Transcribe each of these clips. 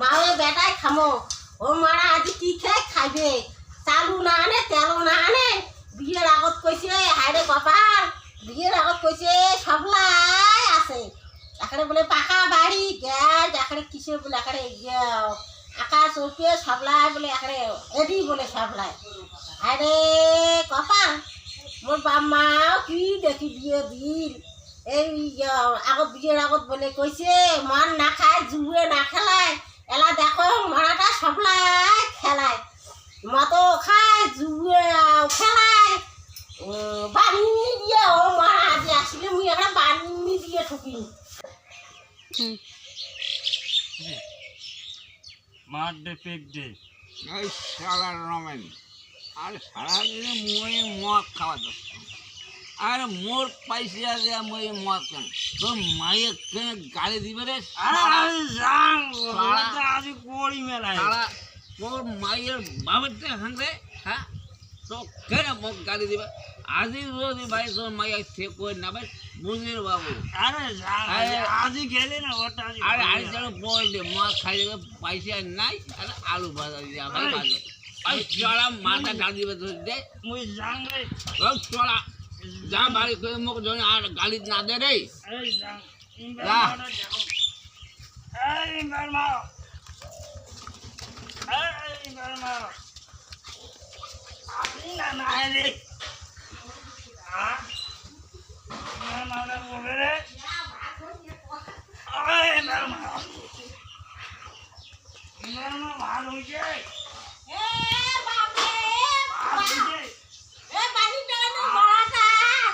মাও বেটাই খামো ও মারা আজি কি খেয়ে খাইবে চালু না আনে তেলও না আনে বিয়ের আগত কইছে হায়রে কপাল বিয়ের আগত কইছে সবলাই আছে এখানে বলে পাকা বাড়ি গ্যাস এখানে কিসে বলে এখানে আকাশ ওপে সবলাই বলে এখানে এডি বলে সবলাই আরে কপাল মোর বাম্মাও কি দেখি বিয়ে দিল এই আগত বিয়ের আগত বলে কইছে মন না খায় জুয়ে না খেলায় এলা দেখো মারাটা সবলাই খেলায় মতো খায় জুয়ে খেলায় বানি দিয়ে ও মারা আজি আসলে মুই একটা বানি দিয়ে ঠকি মার দে পেক দে ওই শালার রমেন আর সারাদিনে মই মদ খাওয়া দোস্ত আর মোর পাইছে আছে মই মদ কেন তোর মায়ের কেন গালি দিবে রে আজি করি মেলায় তোর মায়ের বাবাতে হাঁকে হ্যাঁ তো কেন মোক গালি দিবে আজি যদি ভাই তোর মায়ের সে কই না ভাই বুঝির বাবু আরে আজি গেলে না ওটা আরে আরে যেন বই দে মদ খাই দেবে পয়সা নাই আরে আলু ভাজা দিয়ে ভাই ভাজা আর চড়া মাথা ঢাল দিবে তোর দে মুই যাং রে চড়া যা বাড়ি করে মোক জন আর গালি না দে রে এই যাং যা এই বারমা এই বারমা আপনি না না রে না না না বলে রে এই বারমা বারমা ভালো হইছে এ বাপরে ভালো হইছে এ বানি টানো মারাটা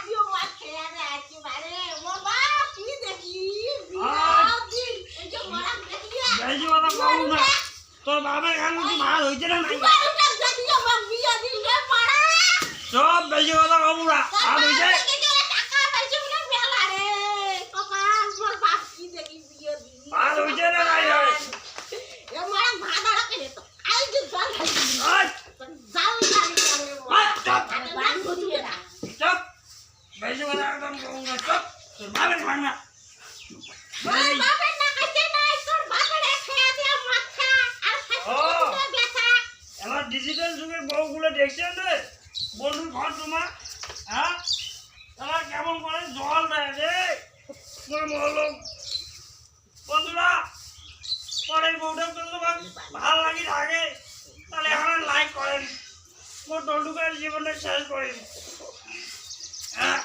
দিও মা খেয়া রে আছি বারে ও বাপ কি দেখি বিয়া দিন এই যে মারা দেখিয়া বেশি কথা কম না তোর বাবার খানো কি ভালো হইছে না নাই বারোটা দেখিয়া মা বিয়া দিন রে মারা সব বেশি কথা কম না ভালো হইছে টাকা পাইছে বলে মেলা রে কপাল মোর বাপ কি দেখি বিয়া দিন ভালো হইছে না নাই এ মারা ভাড়া রাখে তো আই যে জল খাইছি ওই জাল লাগি রে চুপ বান গদিয়ে না চুপ বেশি কথা একদম কম না চুপ তোর বাবার খান না ওই বাপের না খাইছে নাই তোর বাপের খেয়া দিয়া মাথা আর খাইছে বেচা এবার ডিজিটাল যুগের বউগুলো দেখছেন রে বন্ধুর ঘর তোমার হ্যাঁ তোমার কেমন করে জল দেয় রে তোমার বলো বন্ধুরা পরের বউটা তো তোমার ভালো লাগি থাকে তাহলে এখন লাইক করেন মোর টলটুকার জীবনে শেষ করেন হ্যাঁ